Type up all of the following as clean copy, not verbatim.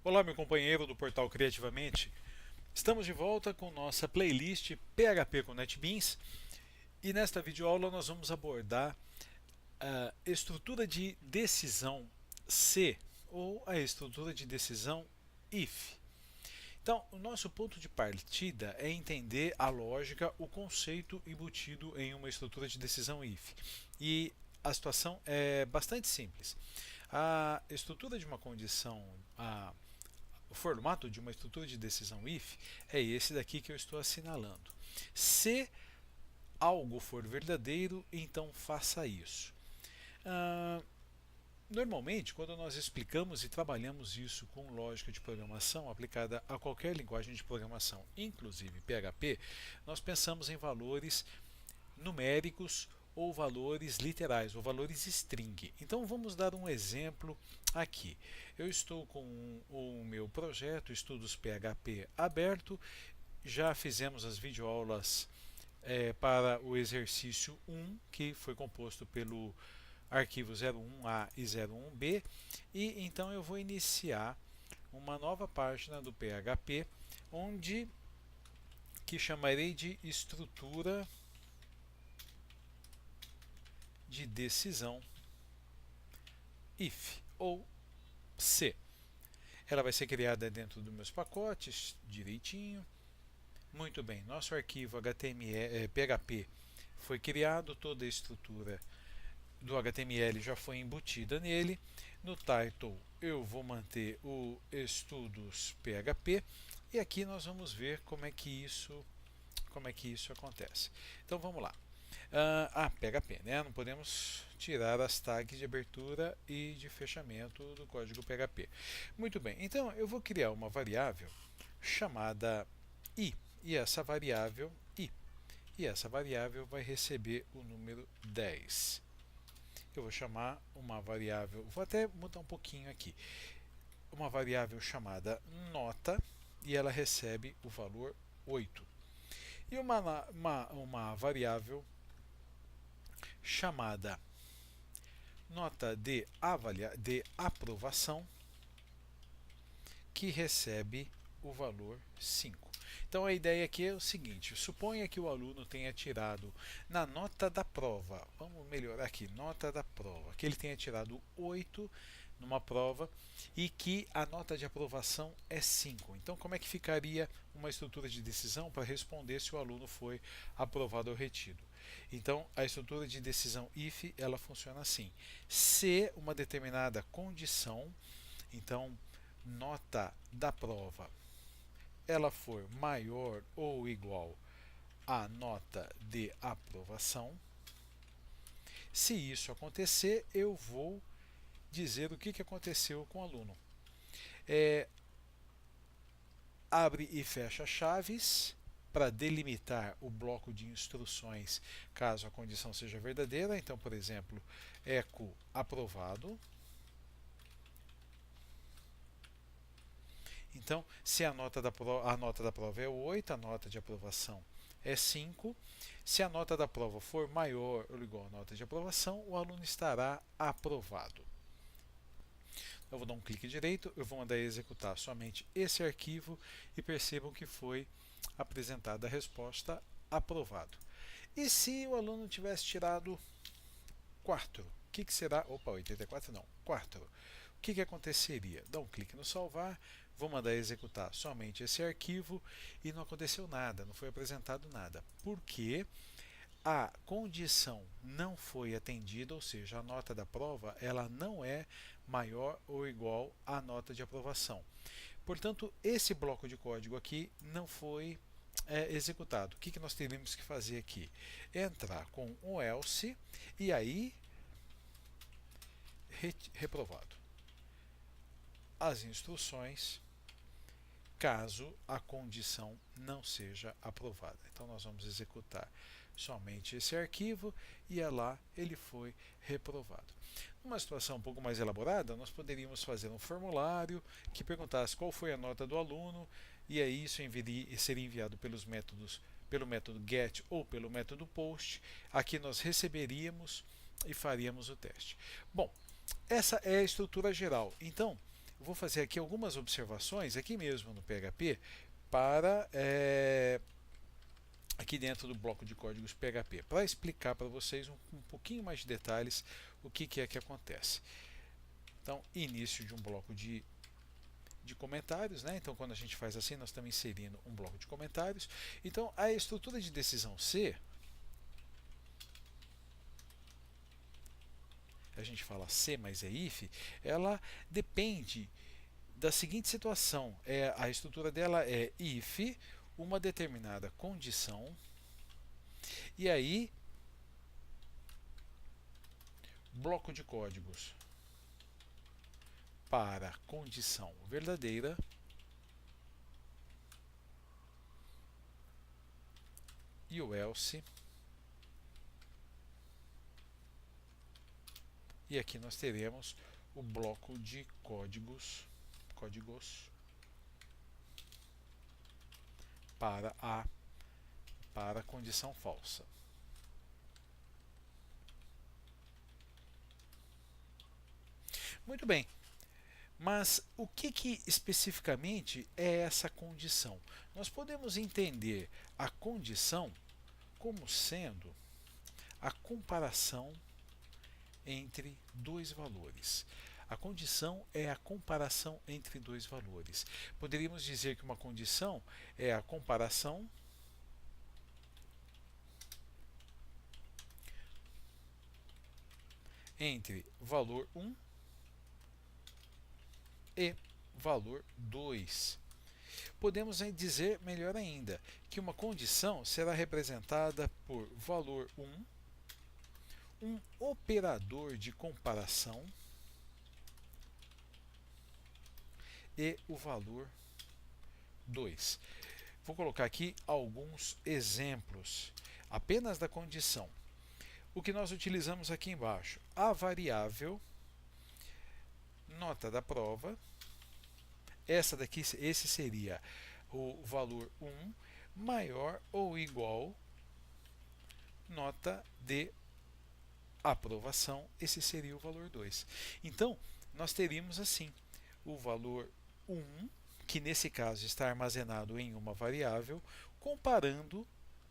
Olá, meu companheiro do portal Criativamente. Estamos de volta com nossa playlist PHP com NetBeans e nesta videoaula nós vamos abordar a estrutura de decisão se ou a estrutura de decisão if. Então, o nosso ponto de partida é entender a lógica, o conceito embutido em uma estrutura de decisão if. E a situação é bastante simples. A estrutura de uma condição, o formato de uma estrutura de decisão if é esse daqui que eu estou assinalando. Se algo for verdadeiro, então faça isso. Normalmente, quando nós explicamos e trabalhamos isso com lógica de programação aplicada a qualquer linguagem de programação, inclusive PHP, nós pensamos em valores numéricos ou valores literais, ou valores string. Então vamos dar um exemplo aqui. Eu estou com o meu projeto Estudos PHP aberto, já fizemos as videoaulas para o exercício 1, que foi composto pelo arquivo 01A e 01B, e então eu vou iniciar uma nova página do PHP, onde que chamarei de estrutura de decisão if ou se. Ela vai ser criada dentro dos meus pacotes direitinho. Muito bem, nosso arquivo HTML, PHP foi criado, toda a estrutura do HTML já foi embutida nele. No title eu vou manter o estudos PHP e aqui nós vamos ver como é que isso acontece. Então vamos lá. PHP, né? Não podemos tirar as tags de abertura e de fechamento do código PHP. Muito bem, então eu vou criar uma variável chamada i, e essa variável vai receber o número 10. Eu vou chamar uma variável, vou até mudar um pouquinho aqui, uma variável chamada nota, e ela recebe o valor 8. E uma variável chamada nota de aprovação, que recebe o valor 5. Então a ideia aqui é o seguinte: suponha que o aluno tenha tirado na nota da prova, vamos melhorar aqui, nota da prova, que ele tenha tirado 8 numa prova e que a nota de aprovação é 5. Então como é que ficaria uma estrutura de decisão para responder se o aluno foi aprovado ou retido? Então a estrutura de decisão if, ela funciona assim: se uma determinada condição, então nota da prova, ela for maior ou igual à nota de aprovação, se isso acontecer, eu vou dizer o que aconteceu com o aluno. Abre e fecha chaves para delimitar o bloco de instruções caso a condição seja verdadeira. Então, por exemplo, echo aprovado. Então, se a nota da prova é 8, a nota de aprovação é 5. Se a nota da prova for maior ou igual à nota de aprovação, o aluno estará aprovado. Eu vou dar um clique direito, eu vou mandar executar somente esse arquivo e percebam que foi apresentada a resposta aprovado. E se o aluno tivesse tirado 4? O que será? Opa, 84 não, 4. O que aconteceria? Dá um clique no salvar, vou mandar executar somente esse arquivo e não aconteceu nada, não foi apresentado nada. Por quê? A condição não foi atendida, ou seja, a nota da prova ela não é maior ou igual à nota de aprovação. Portanto, esse bloco de código aqui não foi executado. O que nós teríamos que fazer aqui? Entrar com o else e aí reprovado. As instruções caso a condição não seja aprovada. Então nós vamos executar somente esse arquivo e lá ele foi reprovado. Numa situação um pouco mais elaborada, nós poderíamos fazer um formulário que perguntasse qual foi a nota do aluno e aí isso seria enviado pelo método get ou pelo método post. Aqui nós receberíamos e faríamos o teste. Bom, essa é a estrutura geral. Então, vou fazer aqui algumas observações, aqui mesmo no PHP, para aqui dentro do bloco de códigos PHP, para explicar para vocês um pouquinho mais de detalhes o que é que acontece. Então, início de um bloco de comentários, né? Então, quando a gente faz assim, nós estamos inserindo um bloco de comentários. Então, a estrutura de decisão C, a gente fala C, mas é if, ela depende da seguinte situação. A estrutura dela é if uma determinada condição, e aí bloco de códigos para condição verdadeira e o else. E aqui nós teremos o bloco de códigos para a condição falsa. Muito bem. Mas o que especificamente é essa condição? Nós podemos entender a condição como sendo a comparação entre dois valores. A condição é a comparação entre dois valores. Poderíamos dizer que uma condição é a comparação entre valor 1 e valor 2. Podemos dizer, melhor ainda, que uma condição será representada por valor 1, um operador de comparação e o valor 2. Vou colocar aqui alguns exemplos apenas da condição. O que nós utilizamos aqui embaixo? A variável nota da prova. Esse seria o valor 1 maior ou igual nota de aprovação. Esse seria o valor 2. Então, nós teríamos assim o valor 1, que nesse caso está armazenado em uma variável,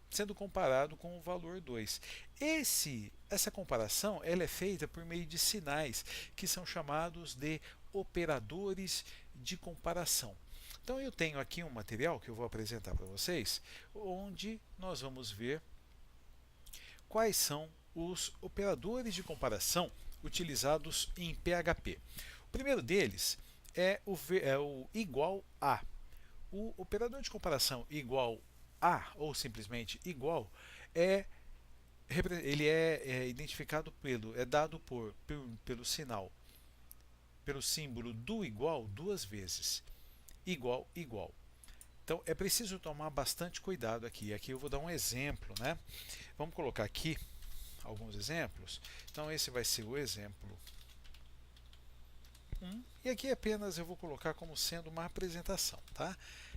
sendo comparado com o valor 2. Essa comparação ela é feita por meio de sinais, que são chamados de operadores de comparação. Então eu tenho aqui um material que eu vou apresentar para vocês, onde nós vamos ver quais são os operadores de comparação utilizados em PHP. O primeiro deles é o igual a. O operador de comparação igual a, ou simplesmente igual, ele é identificado dado pelo sinal, pelo símbolo do igual duas vezes. Igual, igual. Então é preciso tomar bastante cuidado aqui. Aqui eu vou dar um exemplo, né? Vamos colocar aqui alguns exemplos. Então esse vai ser o exemplo 1. E aqui apenas eu vou colocar como sendo uma apresentação, tá?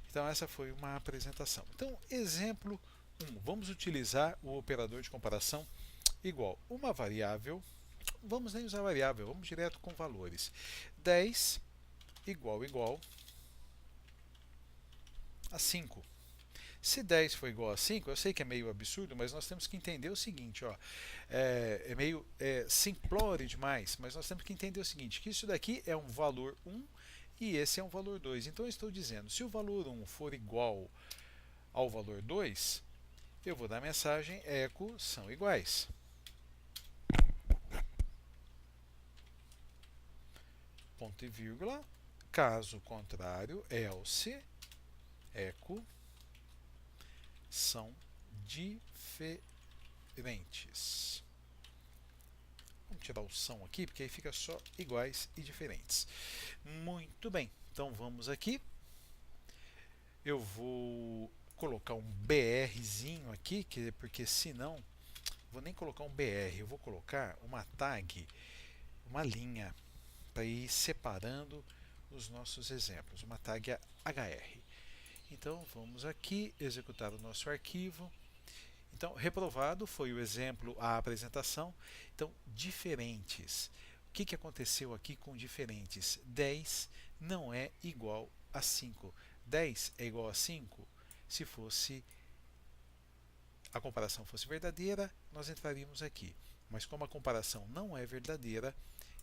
Então essa foi uma apresentação. Então, exemplo 1. Vamos utilizar o operador de comparação igual uma variável. Vamos nem usar variável, vamos direto com valores. 10 igual a 5. Se 10 for igual a 5, eu sei que é meio absurdo, mas nós temos que entender o seguinte, ó, é meio simplório demais, mas nós temos que entender o seguinte, que isso daqui é um valor 1 e esse é um valor 2. Então eu estou dizendo, se o valor 1 for igual ao valor 2, eu vou dar a mensagem echo são iguais. Ponto e vírgula, caso contrário, else, echo são diferentes. Vamos tirar o são aqui, porque aí fica só iguais e diferentes. Muito bem, então vamos aqui. Eu vou colocar um BRzinho aqui, porque senão, vou nem colocar um BR, eu vou colocar uma tag, uma linha, para ir separando os nossos exemplos, uma tag HR. Então vamos aqui executar o nosso arquivo. Então, reprovado foi o exemplo, a apresentação. Então, diferentes. O que aconteceu aqui com diferentes? 10 não é igual a 5. 10 é igual a 5? Se fosse a comparação fosse verdadeira, nós entraríamos aqui. Mas como a comparação não é verdadeira,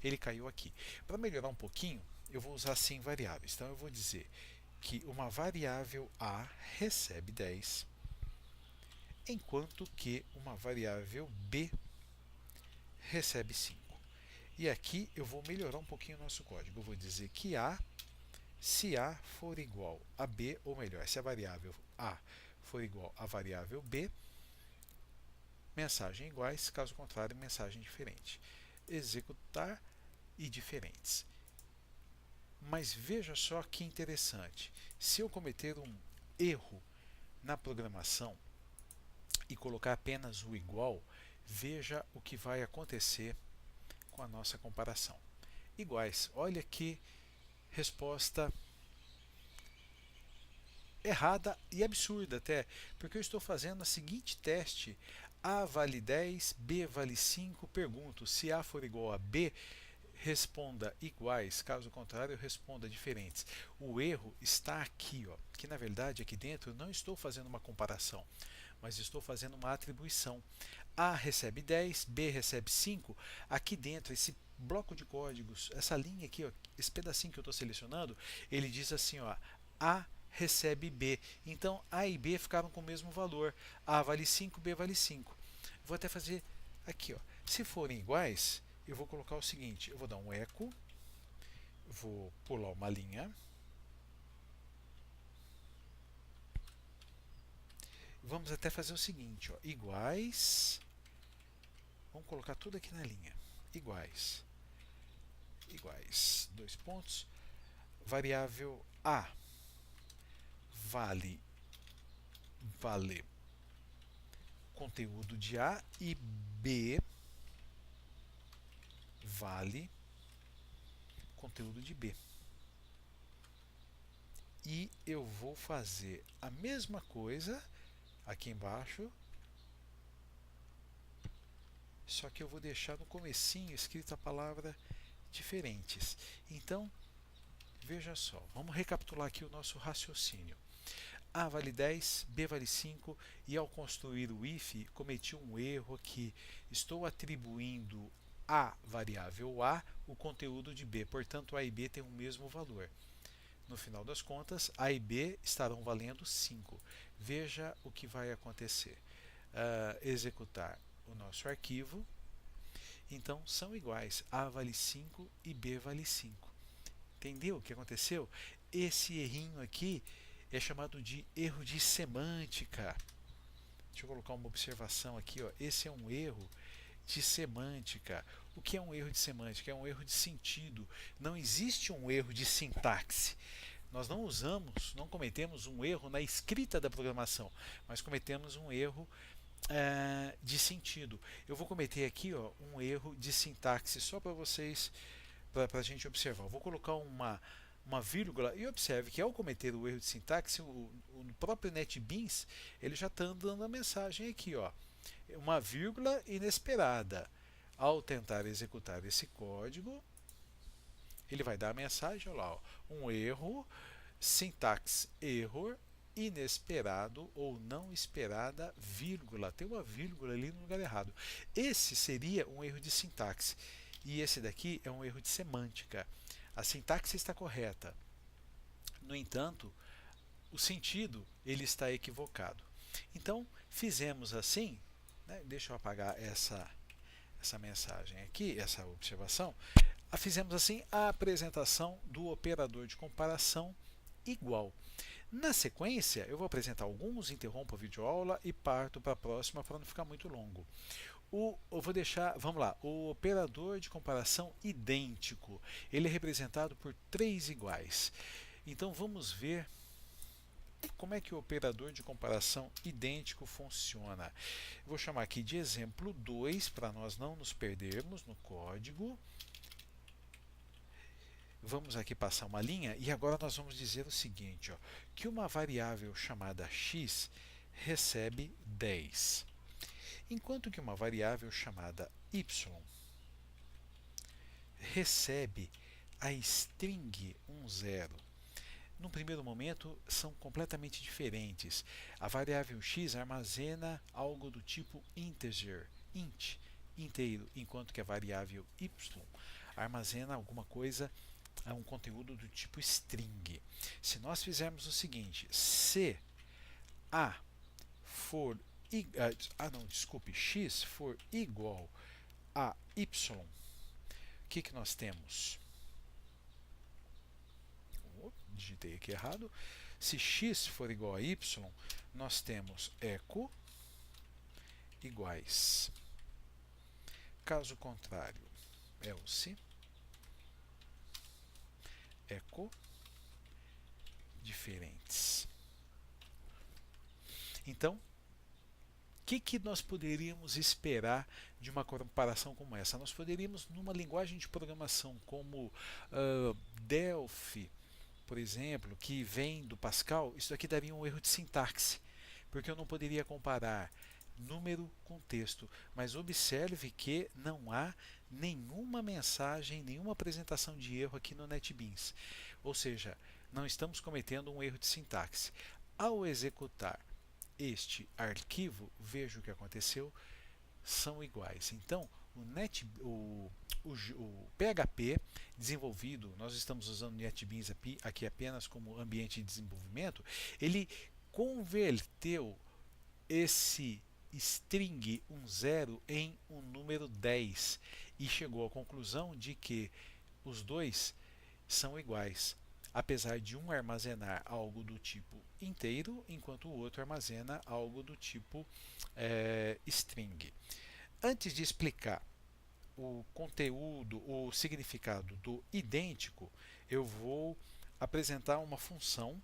ele caiu aqui. Para melhorar um pouquinho, eu vou usar sim variáveis. Então eu vou dizer que uma variável A recebe 10, enquanto que uma variável B recebe 5. E aqui eu vou melhorar um pouquinho o nosso código. Eu vou dizer que A, se A for igual a B, ou melhor, se a variável A for igual à variável B, mensagem iguais, caso contrário, mensagem diferente. Executar e diferentes. Mas veja só que interessante. Se eu cometer um erro na programação e colocar apenas o igual, veja o que vai acontecer com a nossa comparação. Iguais. Olha que resposta errada e absurda até, porque eu estou fazendo o seguinte teste: A vale 10, B vale 5. Pergunto, se A for igual a B, responda iguais, caso contrário, responda diferentes. O erro está aqui, ó, que na verdade aqui dentro eu não estou fazendo uma comparação, mas estou fazendo uma atribuição. A recebe 10, B recebe 5. Aqui dentro, esse bloco de códigos, essa linha aqui, ó, esse pedacinho que eu estou selecionando, ele diz assim, ó, A recebe B. Então A e B ficaram com o mesmo valor. A vale 5, B vale 5. Vou até fazer aqui, ó. Se forem iguais, eu vou colocar o seguinte: eu vou dar um eco, vou pular uma linha, vamos até fazer o seguinte, ó, iguais, vamos colocar tudo aqui na linha, iguais, iguais, dois pontos, variável A vale conteúdo de A e B vale conteúdo de B. E eu vou fazer a mesma coisa aqui embaixo, só que eu vou deixar no comecinho escrita a palavra diferentes. Então, veja só, vamos recapitular aqui o nosso raciocínio. A vale 10, B vale 5, e ao construir o if, cometi um erro aqui. Estou atribuindo à variável A o conteúdo de B, portanto A e B têm o mesmo valor. No final das contas, A e B estarão valendo 5. Veja o que vai acontecer. Executar o nosso arquivo. Então, são iguais. A vale 5 e B vale 5. Entendeu o que aconteceu? Esse errinho aqui é chamado de erro de semântica. Deixa eu colocar uma observação aqui, ó. Esse é um erro de semântica. O que é um erro de semântica? É um erro de sentido. Não existe um erro de sintaxe. Nós não cometemos um erro na escrita da programação, mas cometemos um erro de sentido. Eu vou cometer aqui, ó, um erro de sintaxe só para vocês, para a gente observar. Eu vou colocar uma vírgula e observe que ao cometer o erro de sintaxe, o próprio NetBeans ele já está dando a mensagem aqui, ó, uma vírgula inesperada. Ao tentar executar esse código, ele vai dar a mensagem, olha lá, ó, um erro, syntax error, inesperado ou não esperada, vírgula. Tem uma vírgula ali no lugar errado. Esse seria um erro de sintaxe. E esse daqui é um erro de semântica. A sintaxe está correta. No entanto, o sentido ele está equivocado. Então, fizemos assim, né? Deixa eu apagar essa mensagem aqui, essa observação. Fizemos assim a apresentação do operador de comparação igual. Na sequência, eu vou apresentar alguns, interrompo a videoaula e parto para a próxima para não ficar muito longo. Eu vou deixar, vamos lá, o operador de comparação idêntico. Ele é representado por 3 iguais. Então vamos ver como é que o operador de comparação idêntico funciona. Eu vou chamar aqui de exemplo 2 para nós não nos perdermos no código. Vamos aqui passar uma linha e agora nós vamos dizer o seguinte, ó, que uma variável chamada x recebe 10, enquanto que uma variável chamada y recebe a string 10. No primeiro momento, são completamente diferentes. A variável x armazena algo do tipo integer, int, inteiro, enquanto que a variável y armazena alguma coisa, um conteúdo do tipo string. Se nós fizermos o seguinte, se a for x for igual a y, o que nós temos? Digitei aqui errado. Se x for igual a y, nós temos echo iguais. Caso contrário, else echo diferentes. Então, o que nós poderíamos esperar de uma comparação como essa? Nós poderíamos, numa linguagem de programação como Delphi, por exemplo, que vem do Pascal, isso aqui daria um erro de sintaxe, porque eu não poderia comparar número com texto. Mas observe que não há nenhuma mensagem, nenhuma apresentação de erro aqui no NetBeans. Ou seja, não estamos cometendo um erro de sintaxe. Ao executar este arquivo, veja o que aconteceu, são iguais. Então, o PHP desenvolvido, nós estamos usando o NetBeans aqui apenas como ambiente de desenvolvimento, ele converteu esse string 10 em um número 10 e chegou à conclusão de que os dois são iguais, apesar de um armazenar algo do tipo inteiro, enquanto o outro armazena algo do tipo string. Antes de explicar o conteúdo, o significado do idêntico, eu vou apresentar uma função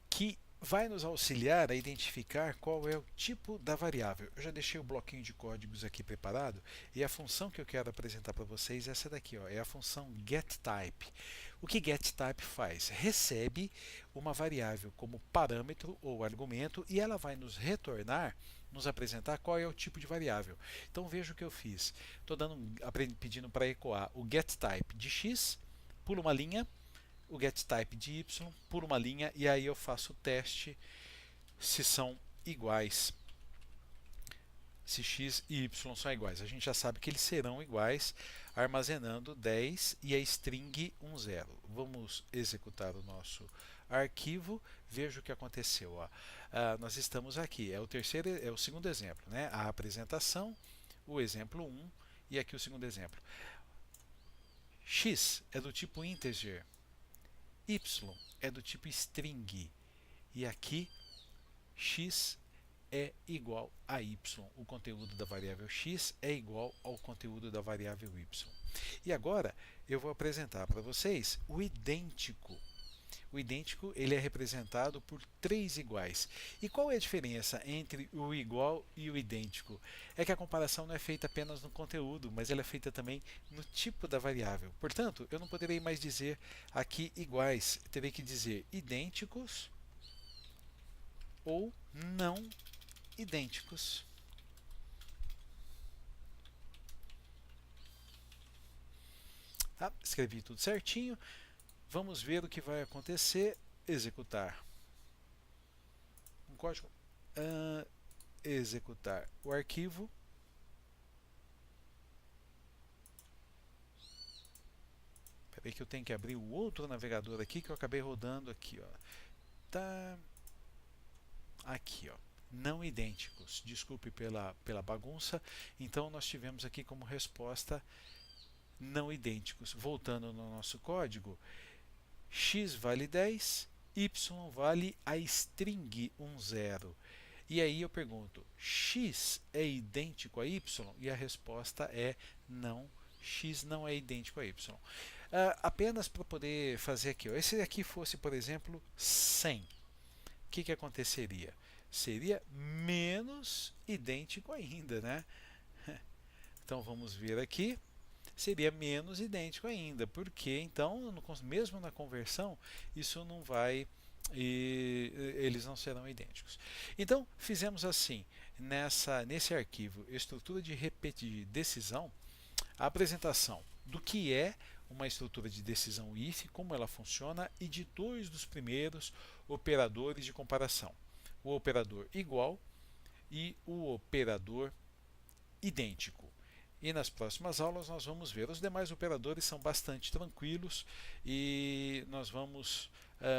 que vai nos auxiliar a identificar qual é o tipo da variável. Eu já deixei o bloquinho de códigos aqui preparado e a função que eu quero apresentar para vocês é essa daqui, ó, é a função getType. O que getType faz? Recebe uma variável como parâmetro ou argumento e ela vai nos retornar, nos apresentar qual é o tipo de variável. Então veja o que eu fiz. Estou pedindo para ecoar o getType de x por uma linha, o getType de y por uma linha, e aí eu faço o teste se são iguais, se x e y são iguais. A gente já sabe que eles serão iguais, armazenando 10 e a string 10. Vamos executar o nosso arquivo, veja o que aconteceu. Ó. Nós estamos aqui, é o segundo exemplo, né? A apresentação, o exemplo 1 e aqui o segundo exemplo. X é do tipo integer, y é do tipo string e aqui x é igual a y. O conteúdo da variável x é igual ao conteúdo da variável y. E agora eu vou apresentar para vocês o idêntico. O idêntico ele é representado por 3 iguais. E qual é a diferença entre o igual e o idêntico? É que a comparação não é feita apenas no conteúdo, mas ela é feita também no tipo da variável. Portanto, eu não poderei mais dizer aqui iguais, terei que dizer idênticos ou não idênticos. Tá? Escrevi tudo certinho. Vamos ver o que vai acontecer. Executar um código. Executar o arquivo. Espera aí que eu tenho que abrir o outro navegador aqui que eu acabei rodando aqui. Ó. Tá aqui, ó. Não idênticos. Desculpe pela bagunça. Então nós tivemos aqui como resposta não idênticos. Voltando no nosso código, x vale 10, y vale a string 10. E aí eu pergunto, x é idêntico a y? E a resposta é não, x não é idêntico a y. Apenas para poder fazer aqui, ó, esse aqui fosse, por exemplo, 100. O que aconteceria? Seria menos idêntico ainda, né? Então vamos ver aqui. Seria menos idêntico ainda, porque então, mesmo na conversão, isso não vai, eles não serão idênticos. Então, fizemos assim, nesse arquivo, estrutura de decisão, a apresentação do que é uma estrutura de decisão if, como ela funciona, e de dois dos primeiros operadores de comparação: o operador igual e o operador idêntico. E nas próximas aulas nós vamos ver. Os demais operadores são bastante tranquilos e nós vamos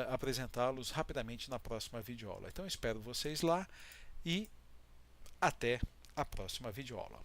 apresentá-los rapidamente na próxima videoaula. Então espero vocês lá e até a próxima videoaula.